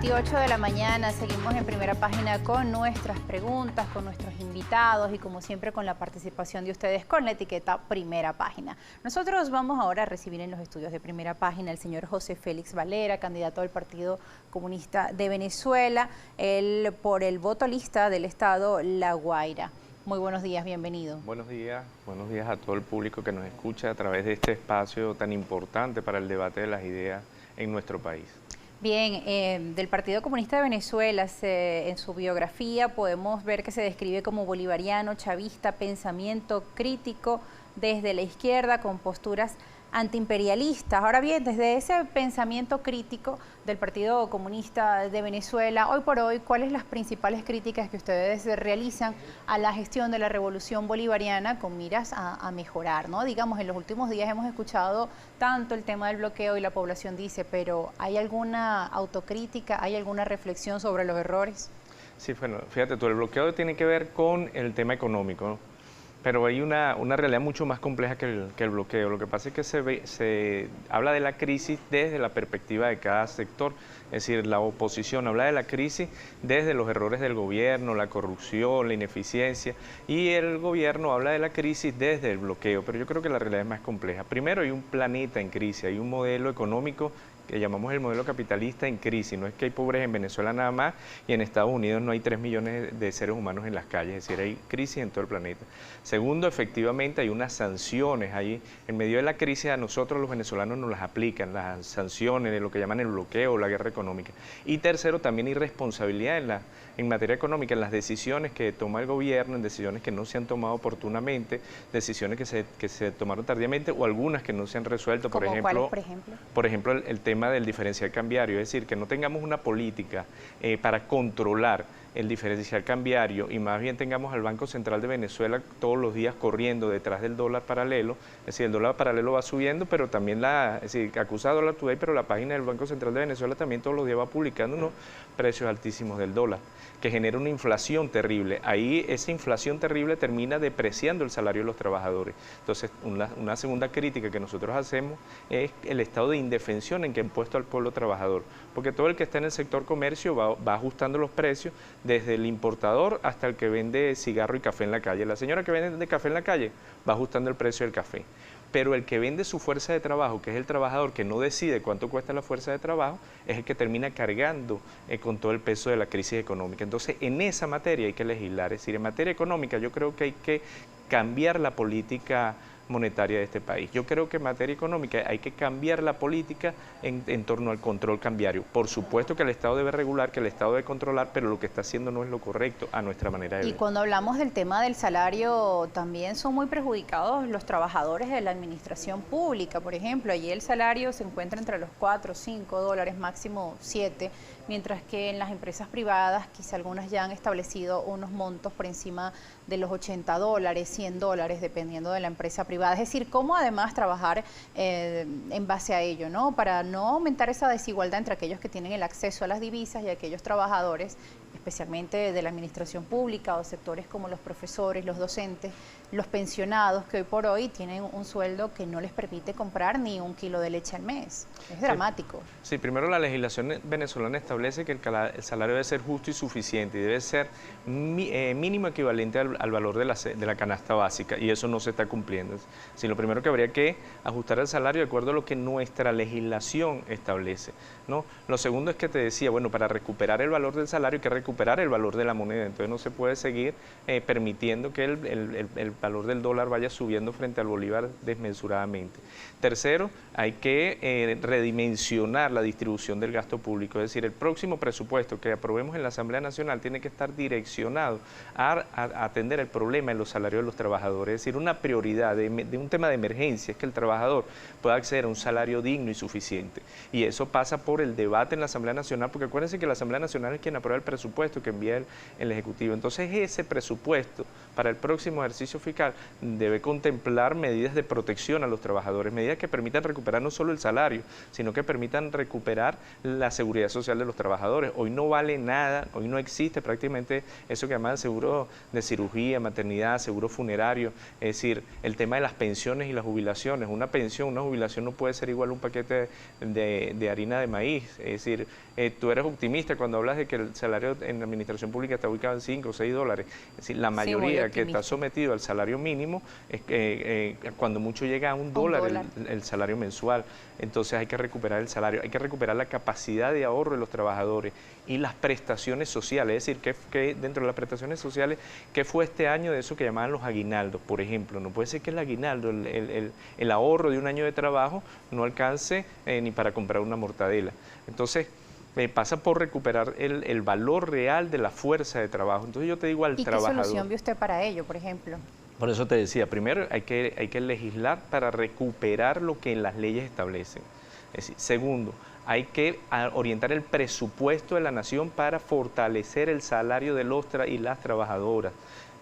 7:28 de la mañana, seguimos en Primera Página con nuestras preguntas, con nuestros invitados y como siempre con la participación de ustedes con la etiqueta Primera Página. Nosotros vamos ahora a recibir en los estudios de Primera Página al señor José Félix Valera, candidato al Partido Comunista de Venezuela, él por el voto lista del estado La Guaira. Muy buenos días, bienvenido. Buenos días a todo el público que nos escucha a través de este espacio tan importante para el debate de las ideas en nuestro país. Bien, del Partido Comunista de Venezuela, en su biografía podemos ver que se describe como bolivariano, chavista, pensamiento crítico desde la izquierda con posturas antiimperialistas. Ahora bien, desde ese pensamiento crítico del Partido Comunista de Venezuela, hoy por hoy, ¿cuáles son las principales críticas que ustedes realizan a la gestión de la revolución bolivariana con miras a mejorar, ¿no? Digamos, en los últimos días hemos escuchado tanto el tema del bloqueo y la población dice, pero ¿hay alguna autocrítica, hay alguna reflexión sobre los errores? Sí, bueno, fíjate tú, el bloqueo tiene que ver con el tema económico, ¿no? Pero hay una realidad mucho más compleja que el bloqueo. Lo que pasa es que se habla de la crisis desde la perspectiva de cada sector. Es decir, la oposición habla de la crisis desde los errores del gobierno, la corrupción, la ineficiencia, y el gobierno habla de la crisis desde el bloqueo. Pero yo creo que la realidad es más compleja. Primero, hay un planeta en crisis, hay un modelo económico que llamamos el modelo capitalista en crisis. No es que hay pobres en Venezuela nada más y en Estados Unidos no hay 3 millones de seres humanos en las calles, es decir, hay crisis en todo el planeta. Segundo, efectivamente hay unas sanciones ahí. En medio de la crisis a nosotros los venezolanos nos las aplican, las sanciones de lo que llaman el bloqueo o la guerra económica. Y tercero, también hay responsabilidad en materia económica, en las decisiones que toma el gobierno, en decisiones que no se han tomado oportunamente, decisiones que se tomaron tardíamente o algunas que no se han resuelto. ¿Cómo cuáles, por ejemplo? Por ejemplo, el tema del diferencial cambiario, es decir, que no tengamos una política para controlar el diferencial cambiario y más bien tengamos al Banco Central de Venezuela todos los días corriendo detrás del dólar paralelo. Es decir, el dólar paralelo va subiendo, pero también es decir, acusa Dollar Today, pero la página del Banco Central de Venezuela también todos los días va publicando unos precios altísimos del dólar, que genera una inflación terrible. Ahí esa inflación terrible termina depreciando el salario de los trabajadores. Entonces, una segunda crítica que nosotros hacemos es el estado de indefensión en que han puesto al pueblo trabajador, porque todo el que está en el sector comercio va ajustando los precios desde el importador hasta el que vende cigarro y café en la calle. La señora que vende café en la calle va ajustando el precio del café. Pero el que vende su fuerza de trabajo, que es el trabajador que no decide cuánto cuesta la fuerza de trabajo, es el que termina cargando con todo el peso de la crisis económica. Entonces, en esa materia hay que legislar. Es decir, en materia económica yo creo que hay que cambiar la política monetaria de este país. Yo creo que en materia económica hay que cambiar la política en torno al control cambiario. Por supuesto que el Estado debe regular, que el Estado debe controlar, pero lo que está haciendo no es lo correcto a nuestra manera de ver. Y cuando hablamos del tema del salario, también son muy perjudicados los trabajadores de la administración pública. Por ejemplo, allí el salario se encuentra entre los 4, 5 dólares, máximo 7, mientras que en las empresas privadas, quizá algunas ya han establecido unos montos por encima de los 80 dólares, 100 dólares, dependiendo de la empresa privada. Es decir, cómo además trabajar en base a ello, ¿no? Para no aumentar esa desigualdad entre aquellos que tienen el acceso a las divisas y aquellos trabajadores, especialmente de la administración pública o sectores como los profesores, los docentes, los pensionados, que hoy por hoy tienen un sueldo que no les permite comprar ni 1 kilo de leche al mes. Es dramático. Sí, primero la legislación venezolana establece que el salario debe ser justo y suficiente y debe ser mínimo equivalente al valor de la canasta básica, y eso no se está cumpliendo. Sí, lo primero que habría que ajustar el salario de acuerdo a lo que nuestra legislación establece, ¿no? Lo segundo es que te decía, bueno, para recuperar el valor del salario hay que recuperar el valor de la moneda, entonces no se puede seguir permitiendo que el valor del dólar vaya subiendo frente al bolívar desmesuradamente. Tercero, hay que redimensionar la distribución del gasto público, es decir, el próximo presupuesto que aprobemos en la Asamblea Nacional tiene que estar direccionado a atender el problema de los salarios de los trabajadores, es decir, una prioridad de un tema de emergencia es que el trabajador pueda acceder a un salario digno y suficiente, y eso pasa por el debate en la Asamblea Nacional, porque acuérdense que la Asamblea Nacional es quien aprueba el presupuesto presupuesto que envía el Ejecutivo. Entonces ese presupuesto para el próximo ejercicio fiscal debe contemplar medidas de protección a los trabajadores, medidas que permitan recuperar no solo el salario, sino que permitan recuperar la seguridad social de los trabajadores. Hoy no vale nada, hoy no existe prácticamente eso que llaman seguro de cirugía, maternidad, seguro funerario, es decir, el tema de las pensiones y las jubilaciones. Una pensión, una jubilación no puede ser igual a un paquete de harina de maíz, es decir, tú eres optimista cuando hablas de que el salario en la administración pública está ubicado en 5 o 6 dólares, es decir, la mayoría que está sometido al salario mínimo, cuando mucho llega a $1 el salario mensual. Entonces hay que recuperar el salario, hay que recuperar la capacidad de ahorro de los trabajadores y las prestaciones sociales, es decir, que dentro de las prestaciones sociales, ¿qué fue este año de eso que llamaban los aguinaldos, por ejemplo? No puede ser que el aguinaldo, el ahorro de un año de trabajo no alcance ni para comprar una mortadela. Entonces, pasa por recuperar el valor real de la fuerza de trabajo. Entonces yo te digo al trabajador... ¿Y qué solución ve usted para ello, por ejemplo? Por eso te decía, primero hay que legislar para recuperar lo que las leyes establecen. Es decir, segundo, hay que orientar el presupuesto de la nación para fortalecer el salario de los y las trabajadoras.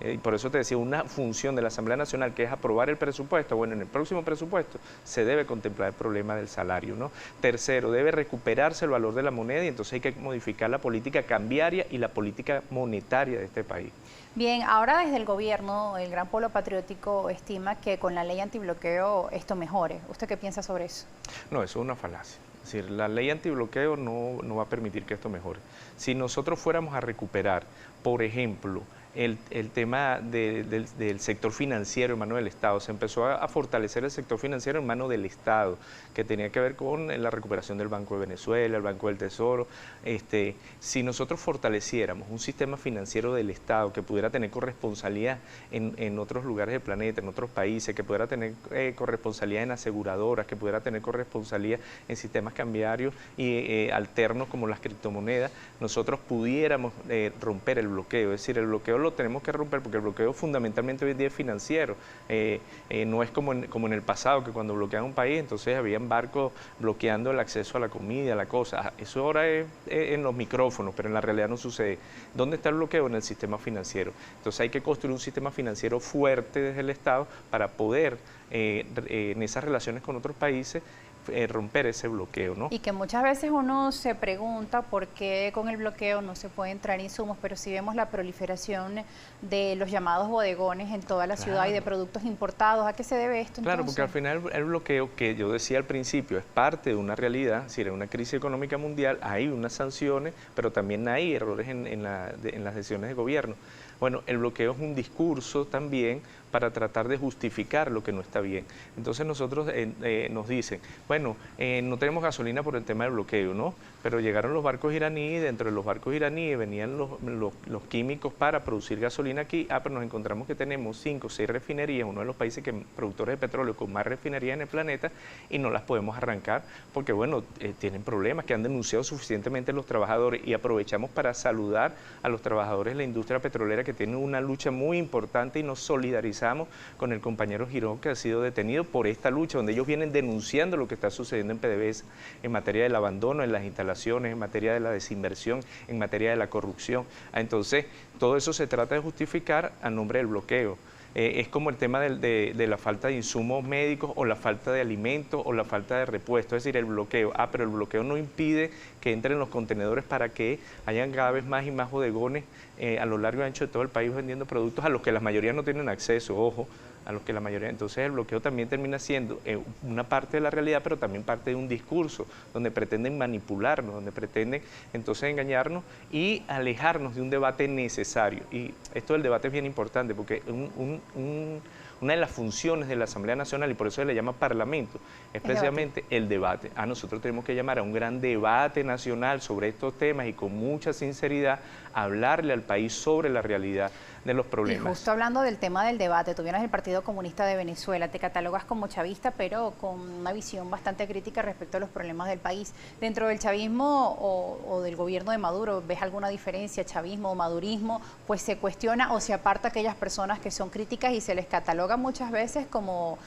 Y por eso te decía, una función de la Asamblea Nacional que es aprobar el presupuesto. Bueno, en el próximo presupuesto se debe contemplar el problema del salario, ¿no? Tercero, debe recuperarse el valor de la moneda y entonces hay que modificar la política cambiaria y la política monetaria de este país. Bien, ahora desde el gobierno, el Gran Polo Patriótico estima que con la ley antibloqueo esto mejore. ¿Usted qué piensa sobre eso? No, eso es una falacia. Es decir, la ley antibloqueo no va a permitir que esto mejore. Si nosotros fuéramos a recuperar, por ejemplo, el tema del sector financiero en manos del Estado, se empezó a fortalecer el sector financiero en manos del Estado, que tenía que ver con la recuperación del Banco de Venezuela, el Banco del Tesoro. Si nosotros fortaleciéramos un sistema financiero del Estado que pudiera tener corresponsabilidad en otros lugares del planeta, en otros países, que pudiera tener corresponsabilidad en aseguradoras, que pudiera tener corresponsabilidad en sistemas cambiarios y alternos como las criptomonedas, nosotros pudiéramos romper el bloqueo. Es decir, el bloqueo lo tenemos que romper porque el bloqueo fundamentalmente hoy en día es financiero. No es como en el pasado, que cuando bloquean un país, entonces habían barcos bloqueando el acceso a la comida, a la cosa. Eso ahora es en los micrófonos, pero en la realidad no sucede. ¿Dónde está el bloqueo? En el sistema financiero. Entonces hay que construir un sistema financiero fuerte desde el Estado para poder, en esas relaciones con otros países, romper ese bloqueo, ¿no? Y que muchas veces uno se pregunta por qué con el bloqueo no se puede entrar insumos, pero si vemos la proliferación de los llamados bodegones en toda la ciudad y de productos importados, ¿a qué se debe esto entonces? Claro, porque al final el bloqueo, que yo decía al principio, es parte de una realidad, es decir, en una crisis económica mundial hay unas sanciones, pero también hay errores en las decisiones de gobierno. Bueno, el bloqueo es un discurso también para tratar de justificar lo que no está bien. Entonces nosotros nos dicen, bueno, no tenemos gasolina por el tema del bloqueo, ¿no? Pero llegaron los barcos iraníes, dentro de los barcos iraníes venían los químicos para producir gasolina aquí, pero nos encontramos que tenemos 5 o 6 refinerías, uno de los países productores de petróleo con más refinerías en el planeta, y no las podemos arrancar porque, bueno, tienen problemas que han denunciado suficientemente los trabajadores, y aprovechamos para saludar a los trabajadores de la industria petrolera que tienen una lucha muy importante y nos solidarizamos con el compañero Girón, que ha sido detenido por esta lucha, donde ellos vienen denunciando lo que está sucediendo en PDVSA en materia del abandono en las instalaciones, en materia de la desinversión, en materia de la corrupción. Entonces, todo eso se trata de justificar a nombre del bloqueo. Es como el tema de la falta de insumos médicos o la falta de alimentos o la falta de repuestos, es decir, el bloqueo. Pero el bloqueo no impide que entren los contenedores para que hayan cada vez más y más bodegones a lo largo y ancho de todo el país vendiendo productos a los que la mayoría no tienen acceso, ojo, a los que la mayoría. Entonces el bloqueo también termina siendo una parte de la realidad, pero también parte de un discurso donde pretenden manipularnos, donde pretenden entonces engañarnos y alejarnos de un debate necesario. Y esto del debate es bien importante porque una de las funciones de la Asamblea Nacional, y por eso se le llama Parlamento, es precisamente el debate. Nosotros tenemos que llamar a un gran debate nacional sobre estos temas y con mucha sinceridad hablarle al país sobre la realidad de los problemas. Y justo hablando del tema del debate, tú vienes del Partido Comunista de Venezuela, te catalogas como chavista, pero con una visión bastante crítica respecto a los problemas del país. Dentro del chavismo o del gobierno de Maduro, ¿ves alguna diferencia, chavismo o madurismo? Pues se cuestiona o se aparta a aquellas personas que son críticas y se les cataloga muchas veces como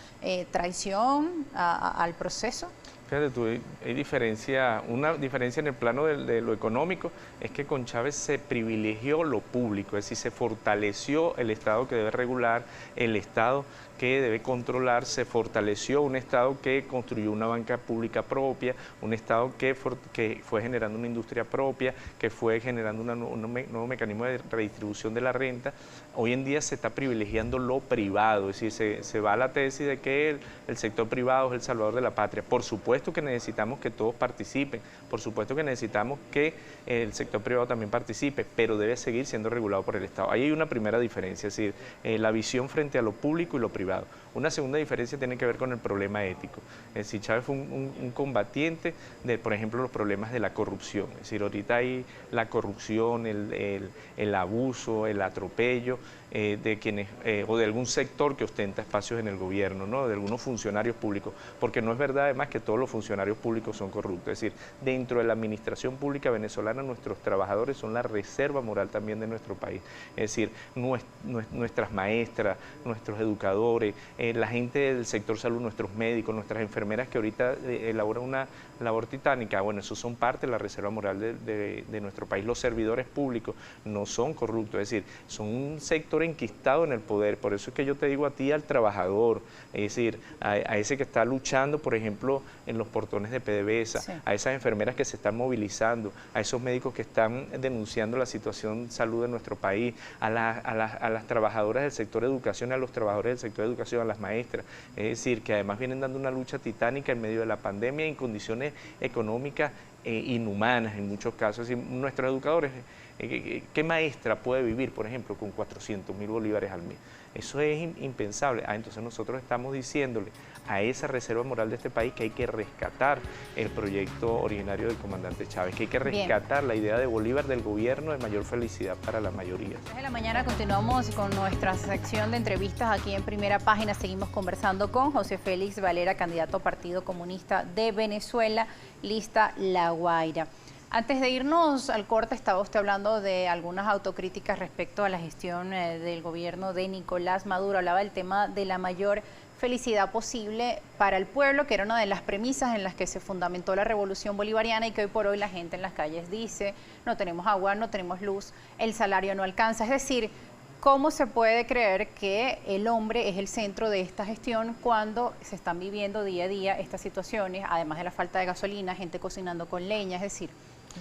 traición al proceso. Fíjate tú, hay diferencia, una diferencia en el plano de lo económico es que con Chávez se privilegió lo público, es decir, se fortaleció el Estado que debe regular, el Estado que debe controlar, se fortaleció un Estado que construyó una banca pública propia, un Estado que fue generando una industria propia, que fue generando un nuevo mecanismo de redistribución de la renta. Hoy en día se está privilegiando lo privado, es decir, se va a la tesis de que el sector privado es el salvador de la patria. Por supuesto que necesitamos que todos participen, por supuesto que necesitamos que el sector privado también participe, pero debe seguir siendo regulado por el Estado. Ahí hay una primera diferencia, es decir, la visión frente a lo público y lo privado. Una segunda diferencia tiene que ver con el problema ético. Es decir, Chávez fue un combatiente de, por ejemplo, los problemas de la corrupción. Es decir, ahorita hay la corrupción, el abuso, el atropello de quienes, o de algún sector que ostenta espacios en el gobierno, ¿no? De algunos funcionarios públicos, porque no es verdad además que todos los funcionarios públicos son corruptos. Es decir, dentro de la administración pública venezolana, nuestros trabajadores son la reserva moral también de nuestro país. Es decir, nuestras maestras, nuestros educadores, la gente del sector salud, nuestros médicos, nuestras enfermeras que ahorita elaboran una labor titánica, bueno, esos son parte de la reserva moral de nuestro país. Los servidores públicos no son corruptos, es decir, son un sector enquistado en el poder. Por eso es que yo te digo a ti, al trabajador, es decir, a ese que está luchando, por ejemplo, en los portones de PDVSA, sí, a esas enfermeras que se están movilizando, a esos médicos que están denunciando la situación de salud de nuestro país, a las trabajadoras del sector de educación, a los trabajadores del sector de educación, a las maestras, es decir, que además vienen dando una lucha titánica en medio de la pandemia en condiciones económicas inhumanas en muchos casos. Es decir, nuestros educadores, ¿qué maestra puede vivir, por ejemplo, con 400.000 bolívares al mes? Eso es impensable. Entonces nosotros estamos diciéndole a esa reserva moral de este país que hay que rescatar el proyecto originario del comandante Chávez, que hay que rescatar la idea de Bolívar del gobierno de mayor felicidad para la mayoría. Desde la mañana continuamos con nuestra sección de entrevistas aquí en Primera Página. Seguimos conversando con José Félix Valera, candidato a Partido Comunista de Venezuela, lista La Guaira. Antes de irnos al corte, estaba usted hablando de algunas autocríticas respecto a la gestión del gobierno de Nicolás Maduro. Hablaba del tema de la mayor felicidad posible para el pueblo, que era una de las premisas en las que se fundamentó la revolución bolivariana y que hoy por hoy la gente en las calles dice: no tenemos agua, no tenemos luz, el salario no alcanza. Es decir, ¿cómo se puede creer que el hombre es el centro de esta gestión cuando se están viviendo día a día estas situaciones, además de la falta de gasolina, gente cocinando con leña? Es decir,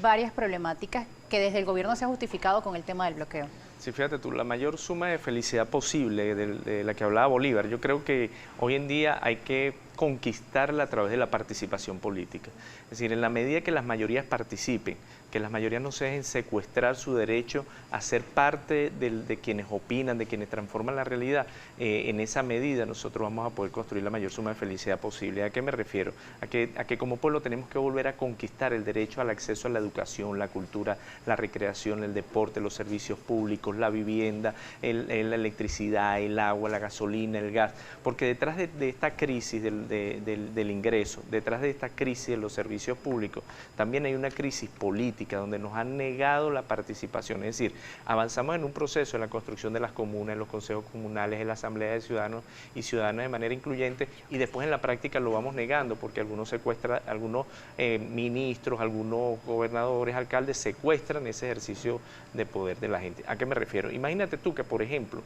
varias problemáticas que desde el gobierno se ha justificado con el tema del bloqueo. Sí, fíjate tú, la mayor suma de felicidad posible de la que hablaba Bolívar, yo creo que hoy en día hay que conquistarla a través de la participación política. Es decir, en la medida que las mayorías participen, que las mayorías no se dejen secuestrar su derecho a ser parte de quienes opinan, de quienes transforman la realidad, en esa medida nosotros vamos a poder construir la mayor suma de felicidad posible. ¿A qué me refiero? A que como pueblo tenemos que volver a conquistar el derecho al acceso a la educación, la cultura, la recreación, el deporte, los servicios públicos, la vivienda, la electricidad, el agua, la gasolina, el gas, porque detrás de esta crisis del ingreso, detrás de esta crisis de los servicios públicos, también hay una crisis política donde nos han negado la participación. Es decir, avanzamos en un proceso en la construcción de las comunas, en los consejos comunales, en la asamblea de ciudadanos y ciudadanas de manera incluyente, y después en la práctica lo vamos negando porque algunos secuestran, algunos ministros, algunos gobernadores, alcaldes secuestran ese ejercicio de poder de la gente. ¿A qué me refiero? Imagínate tú que, por ejemplo,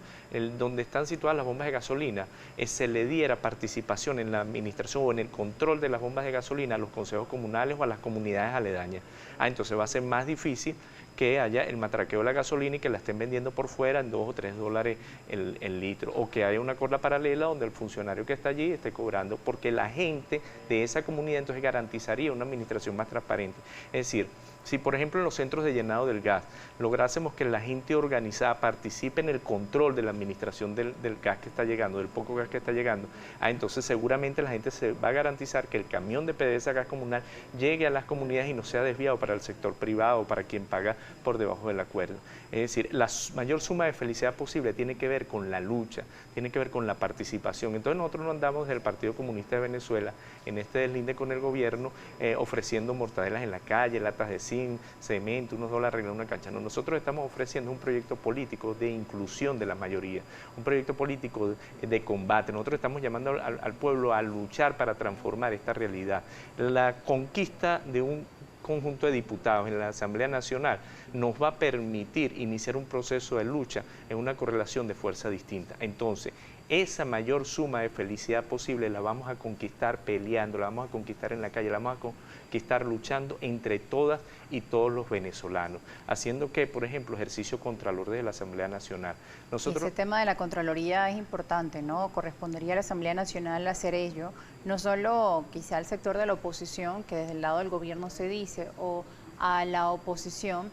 donde están situadas las bombas de gasolina, se le diera participación en la administración o en el control de las bombas de gasolina a los consejos comunales o a las comunidades aledañas. Entonces va a ser más difícil que haya el matraqueo de la gasolina y que la estén vendiendo por fuera en $2 o $3 el litro, o que haya una cola paralela donde el funcionario que está allí esté cobrando, porque la gente de esa comunidad entonces garantizaría una administración más transparente. Es decir, si por ejemplo en los centros de llenado del gas lográsemos que la gente organizada participe en el control de la administración del gas que está llegando, del poco gas que está llegando, entonces seguramente la gente se va a garantizar que el camión de PDVSA gas comunal llegue a las comunidades y no sea desviado para el sector privado, para quien paga por debajo del acuerdo. Es decir, la mayor suma de felicidad posible tiene que ver con la lucha, tiene que ver con la participación. Entonces nosotros no andamos desde el Partido Comunista de Venezuela en este deslinde con el gobierno ofreciendo mortadelas en la calle, latas de zinc, cemento, unos dólares arreglar una cancha. No, nosotros estamos ofreciendo un proyecto político de inclusión de la mayoría, un proyecto político de combate. Nosotros estamos llamando al pueblo a luchar para transformar esta realidad. La conquista de un conjunto de diputados en la Asamblea Nacional nos va a permitir iniciar un proceso de lucha en una correlación de fuerza distinta. Entonces, esa mayor suma de felicidad posible la vamos a conquistar peleando, la vamos a conquistar en la calle, la vamos a conquistar luchando entre todas y todos los venezolanos, haciendo que, por ejemplo, ejercicio contralor de la Asamblea Nacional. Ese tema de la Contraloría es importante, ¿no? Correspondería a la Asamblea Nacional hacer ello, no solo quizá al sector de la oposición, que desde el lado del gobierno se dice, o a la oposición,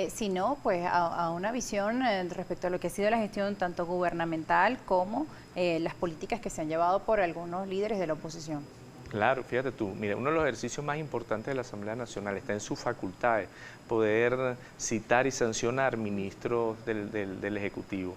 sino pues a una visión respecto a lo que ha sido la gestión tanto gubernamental como las políticas que se han llevado por algunos líderes de la oposición. Claro, fíjate tú, mira, uno de los ejercicios más importantes de la Asamblea Nacional está en sus facultades, poder citar y sancionar ministros del Ejecutivo.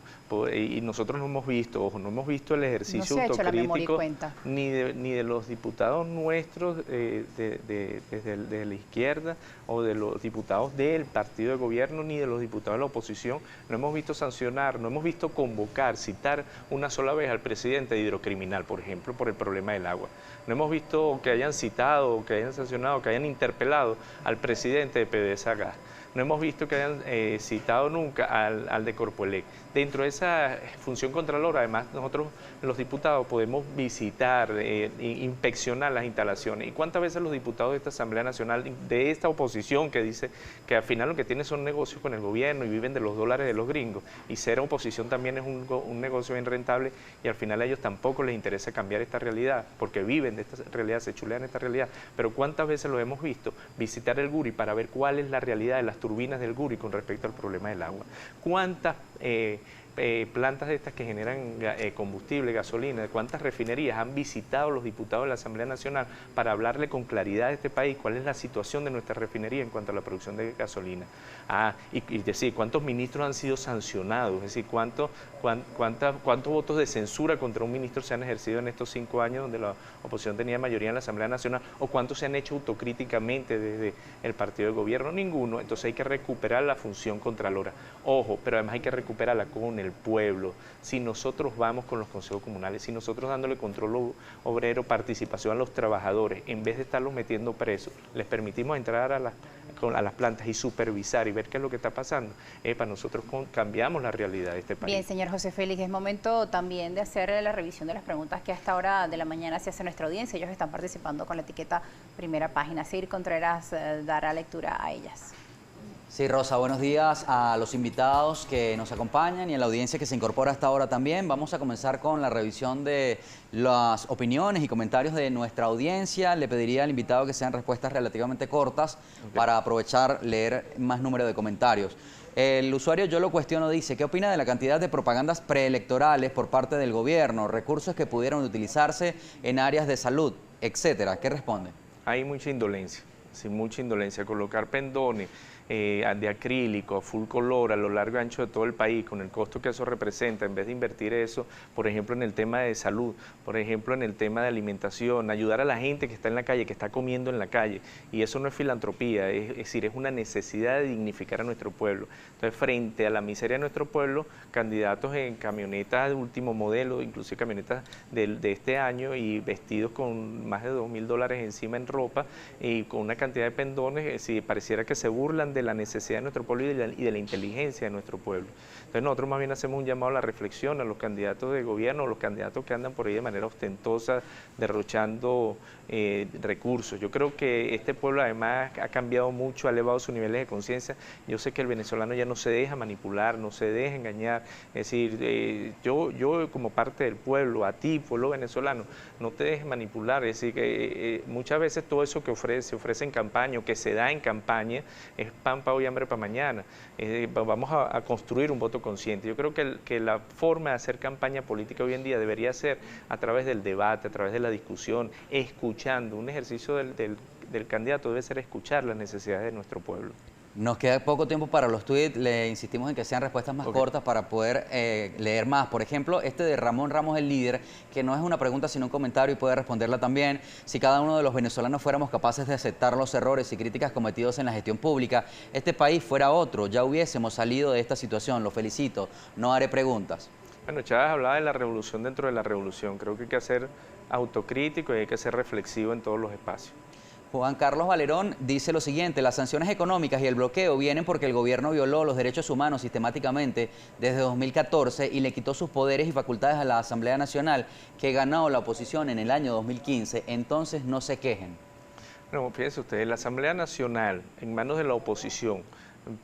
Y nosotros no hemos visto, ojo, no hemos visto el ejercicio autocrítico ni de los diputados nuestros desde la izquierda o de los diputados del partido de gobierno ni de los diputados de la oposición. No hemos visto sancionar, no hemos visto convocar, citar una sola vez al presidente de Hidrocriminal, por ejemplo, por el problema del agua. No hemos visto que hayan citado, que hayan sancionado, que hayan interpelado al presidente de PDVSA Gas. No hemos visto que hayan citado nunca al de Corpoelec. Dentro de esa función contralora, además, nosotros los diputados podemos visitar, inspeccionar las instalaciones. ¿Y cuántas veces los diputados de esta Asamblea Nacional, de esta oposición que dice que al final lo que tiene son negocios con el gobierno y viven de los dólares de los gringos? Y ser oposición también es un negocio bien rentable y al final a ellos tampoco les interesa cambiar esta realidad porque viven de esta realidad, se chulean esta realidad. Pero ¿cuántas veces lo hemos visto? Visitar el Guri para ver cuál es la realidad de las turbinas del Guri con respecto al problema del agua. ¿Cuántas plantas de estas que generan combustible, gasolina, cuántas refinerías han visitado los diputados de la Asamblea Nacional para hablarle con claridad a este país cuál es la situación de nuestra refinería en cuanto a la producción de gasolina? Y decir, ¿cuántos ministros han sido sancionados? Es decir, ¿cuántos votos de censura contra un ministro se han ejercido en estos 5 años donde la oposición tenía mayoría en la Asamblea Nacional? ¿O cuántos se han hecho autocríticamente desde el partido de gobierno? Ninguno. Entonces hay que recuperar la función contralora. Ojo, pero además hay que recuperarla con el pueblo. Si nosotros vamos con los consejos comunales, si nosotros dándole control obrero, participación a los trabajadores, en vez de estarlos metiendo presos, les permitimos entrar a las plantas y supervisar y ver qué es lo que está pasando, para nosotros cambiamos la realidad de este país. Bien, señor José Félix, es momento también de hacer la revisión de las preguntas que a esta hora de la mañana se hace nuestra audiencia. Ellos están participando con la etiqueta Primera Página. Sir Contreras dará lectura a ellas. Sí, Rosa, buenos días a los invitados que nos acompañan y a la audiencia que se incorpora hasta ahora también. Vamos a comenzar con la revisión de las opiniones y comentarios de nuestra audiencia. Le pediría al invitado que sean respuestas relativamente cortas para aprovechar leer más número de comentarios. El usuario Yo Lo Cuestiono dice, ¿qué opina de la cantidad de propagandas preelectorales por parte del gobierno, recursos que pudieron utilizarse en áreas de salud, etcétera? ¿Qué responde? Hay mucha indolencia, sí, mucha indolencia. Colocar pendones de acrílico, a full color, a lo largo y ancho de todo el país, con el costo que eso representa, en vez de invertir eso, por ejemplo, en el tema de salud, por ejemplo, en el tema de alimentación, ayudar a la gente que está en la calle, que está comiendo en la calle. Y eso no es filantropía, es decir, es una necesidad de dignificar a nuestro pueblo. Entonces, frente a la miseria de nuestro pueblo, candidatos en camionetas de último modelo, inclusive camionetas de este año y vestidos con más de $2.000 encima en ropa y con una cantidad de pendones, pareciera que se burlan de la necesidad de nuestro pueblo y de la inteligencia de nuestro pueblo. Entonces nosotros más bien hacemos un llamado a la reflexión a los candidatos de gobierno, a los candidatos que andan por ahí de manera ostentosa, derrochando recursos. Yo creo que este pueblo además ha cambiado mucho, ha elevado sus niveles de conciencia. Yo sé que el venezolano ya no se deja manipular, no se deja engañar. Es decir, yo como parte del pueblo, a ti, pueblo venezolano, no te dejes manipular. Es decir, que muchas veces todo eso que se ofrece en campaña o que se da en campaña es pan para hoy, hambre para mañana. Vamos a construir un voto consciente. Yo creo que la forma de hacer campaña política hoy en día debería ser a través del debate, a través de la discusión, escuchando. Un ejercicio del candidato debe ser escuchar las necesidades de nuestro pueblo. Nos queda poco tiempo para los tweets, le insistimos en que sean respuestas más cortas para poder leer más. Por ejemplo, este de Ramón Ramos, el líder, que no es una pregunta sino un comentario y puede responderla también. Si cada uno de los venezolanos fuéramos capaces de aceptar los errores y críticas cometidos en la gestión pública, este país fuera otro, ya hubiésemos salido de esta situación. Lo felicito, no haré preguntas. Bueno, Chávez hablaba de la revolución dentro de la revolución. Creo que hay que ser autocrítico y hay que ser reflexivo en todos los espacios. Juan Carlos Valerón dice lo siguiente: las sanciones económicas y el bloqueo vienen porque el gobierno violó los derechos humanos sistemáticamente desde 2014 y le quitó sus poderes y facultades a la Asamblea Nacional, que ganó la oposición en el año 2015. Entonces no se quejen. No, fíjense ustedes, la Asamblea Nacional, en manos de la oposición,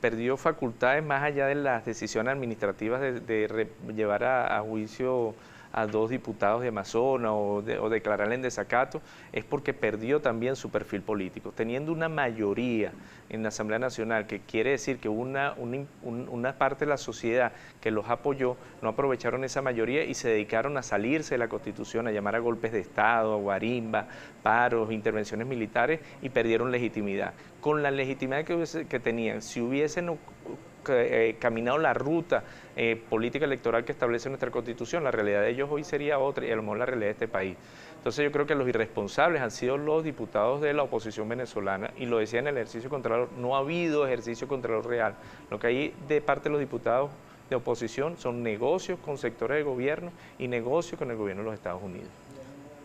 perdió facultades más allá de las decisiones administrativas de llevar a juicio a 2 diputados de Amazonas o declararle en desacato, es porque perdió también su perfil político. Teniendo una mayoría en la Asamblea Nacional, que quiere decir que una parte de la sociedad que los apoyó, no aprovecharon esa mayoría y se dedicaron a salirse de la Constitución, a llamar a golpes de Estado, a guarimba, paros, intervenciones militares, y perdieron legitimidad. Con la legitimidad que tenían, si hubiesen caminado la ruta política electoral que establece nuestra Constitución, la realidad de ellos hoy sería otra y a lo mejor la realidad de este país. Entonces yo creo que los irresponsables han sido los diputados de la oposición venezolana, y lo decía en el ejercicio contralor, no ha habido ejercicio contralor real. Lo que hay de parte de los diputados de oposición son negocios con sectores de gobierno y negocios con el gobierno de los Estados Unidos.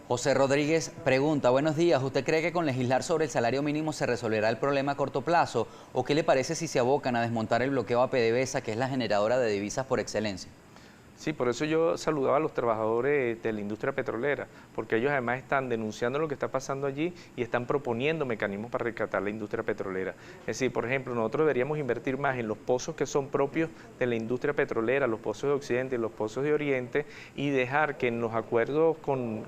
José Rodríguez pregunta: buenos días, ¿usted cree que con legislar sobre el salario mínimo se resolverá el problema a corto plazo? ¿O qué le parece si se abocan a desmontar el bloqueo a PDVSA, que es la generadora de divisas por excelencia? Sí, por eso yo saludaba a los trabajadores de la industria petrolera, porque ellos además están denunciando lo que está pasando allí y están proponiendo mecanismos para rescatar la industria petrolera. Es decir, por ejemplo, nosotros deberíamos invertir más en los pozos que son propios de la industria petrolera, los pozos de Occidente y los pozos de Oriente, y dejar que en los acuerdos con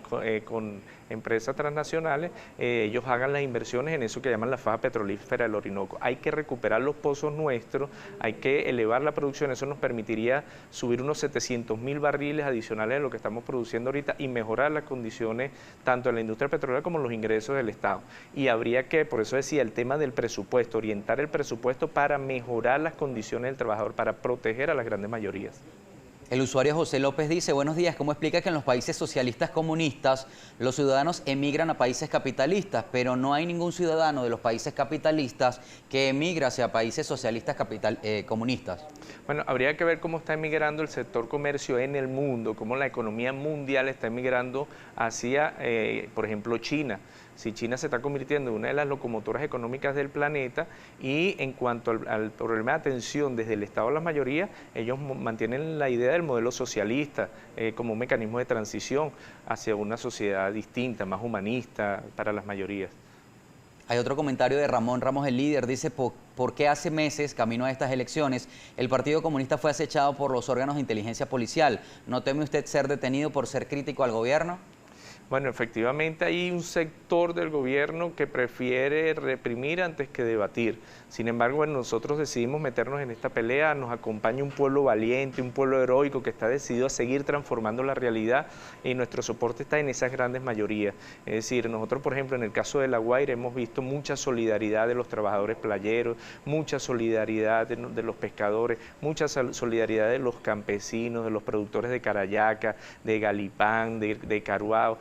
empresas transnacionales ellos hagan las inversiones en eso que llaman la faja petrolífera del Orinoco. Hay que recuperar los pozos nuestros, hay que elevar la producción, eso nos permitiría subir unos 700.000 barriles adicionales de lo que estamos produciendo ahorita y mejorar las condiciones tanto de la industria petrolera como los ingresos del Estado. Y habría que, por eso decía, el tema del presupuesto, orientar el presupuesto para mejorar las condiciones del trabajador, para proteger a las grandes mayorías. El usuario José López dice: buenos días, ¿cómo explica que en los países socialistas comunistas los ciudadanos emigran a países capitalistas, pero no hay ningún ciudadano de los países capitalistas que emigra hacia países socialistas comunistas? Bueno, habría que ver cómo está emigrando el sector comercio en el mundo, cómo la economía mundial está emigrando hacia, por ejemplo, China. Si China se está convirtiendo en una de las locomotoras económicas del planeta, y en cuanto al problema de atención desde el Estado a las mayorías, ellos mantienen la idea del modelo socialista como un mecanismo de transición hacia una sociedad distinta, más humanista para las mayorías. Hay otro comentario de Ramón Ramos, el líder, dice: ¿por qué hace meses, camino a estas elecciones, el Partido Comunista fue acechado por los órganos de inteligencia policial? ¿No teme usted ser detenido por ser crítico al gobierno? Bueno, efectivamente hay un sector del gobierno que prefiere reprimir antes que debatir. Sin embargo, bueno, nosotros decidimos meternos en esta pelea, nos acompaña un pueblo valiente, un pueblo heroico que está decidido a seguir transformando la realidad, y nuestro soporte está en esas grandes mayorías. Es decir, nosotros, por ejemplo, en el caso de La Guaira hemos visto mucha solidaridad de los trabajadores playeros, mucha solidaridad de los pescadores, mucha solidaridad de los campesinos, de los productores de Carayaca, de Galipán, de Caruao.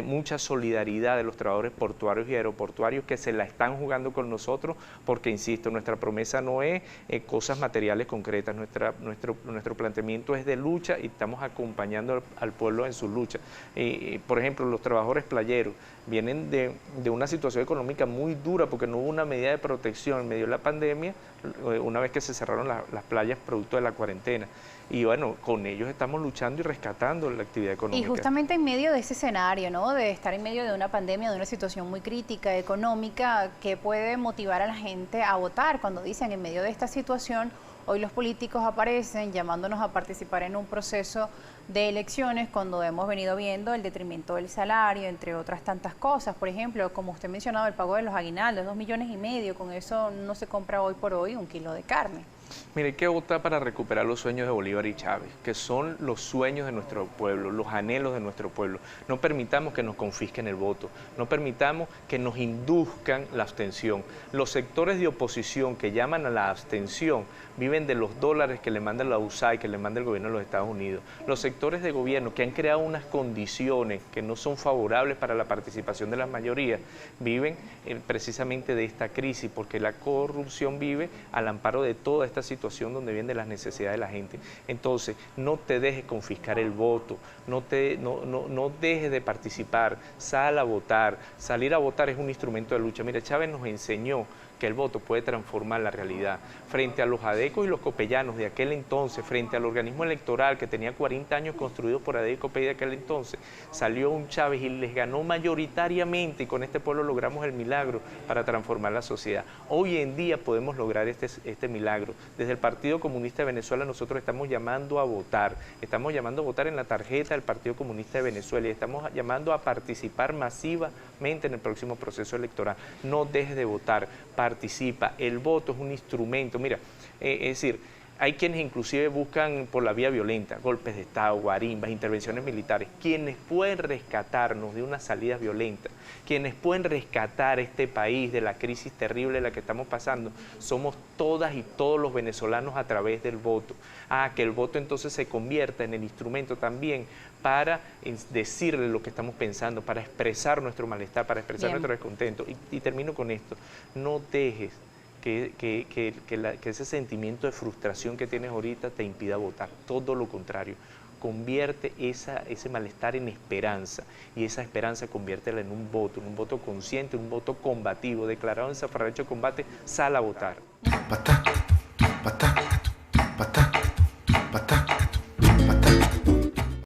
Mucha solidaridad de los trabajadores portuarios y aeroportuarios que se la están jugando con nosotros, porque, insisto, nuestra promesa no es cosas materiales concretas, nuestro planteamiento es de lucha y estamos acompañando al pueblo en su lucha. Por ejemplo, los trabajadores playeros vienen de una situación económica muy dura porque no hubo una medida de protección en medio de la pandemia, una vez que se cerraron las playas producto de la cuarentena. Y bueno, con ellos estamos luchando y rescatando la actividad económica. Y justamente en medio de ese escenario, ¿no?, de estar en medio de una pandemia, de una situación muy crítica económica, que puede motivar a la gente a votar cuando dicen: en medio de esta situación, hoy los políticos aparecen llamándonos a participar en un proceso de elecciones, cuando hemos venido viendo el detrimento del salario, entre otras tantas cosas? Por ejemplo, como usted mencionaba, el pago de los aguinaldos, 2,5 millones, con eso no se compra hoy por hoy un kilo de carne. Mire, hay que votar para recuperar los sueños de Bolívar y Chávez, que son los sueños de nuestro pueblo, los anhelos de nuestro pueblo. No permitamos que nos confisquen el voto, no permitamos que nos induzcan la abstención. Los sectores de oposición que llaman a la abstención viven de los dólares que le manda la USAID, que le manda el gobierno de los Estados Unidos. Los sectores de gobierno que han creado unas condiciones que no son favorables para la participación de las mayorías, viven precisamente de esta crisis, porque la corrupción vive al amparo de toda esta situación donde vienen de las necesidades de la gente. Entonces, no te dejes confiscar el voto, no dejes de participar, sal a votar. Salir a votar es un instrumento de lucha. Mira, Chávez nos enseñó que el voto puede transformar la realidad. Frente a los adecos y los copellanos de aquel entonces, frente al organismo electoral que tenía 40 años construido por ADECO y COPEI de aquel entonces, salió un Chávez y les ganó mayoritariamente, y con este pueblo logramos el milagro para transformar la sociedad. Hoy en día podemos lograr este milagro. Desde el Partido Comunista de Venezuela nosotros estamos llamando a votar en la tarjeta del Partido Comunista de Venezuela y estamos llamando a participar masivamente en el próximo proceso electoral. No dejes de votar, participa. El voto es un instrumento. Mira, es decir, hay quienes inclusive buscan por la vía violenta, golpes de Estado, guarimbas, intervenciones militares, quienes pueden rescatarnos de una salida violenta, quienes pueden rescatar este país de la crisis terrible en la que estamos pasando, somos todas y todos los venezolanos a través del voto. Que el voto entonces se convierta en el instrumento también para decirle lo que estamos pensando, para expresar nuestro malestar, para expresar nuestro descontento. Y termino con esto, no dejes que ese sentimiento de frustración que tienes ahorita te impida votar. Todo lo contrario, convierte ese malestar en esperanza, y esa esperanza conviértela en un voto consciente, un voto combativo, declarado en zafarrancho de combate. Sal a votar.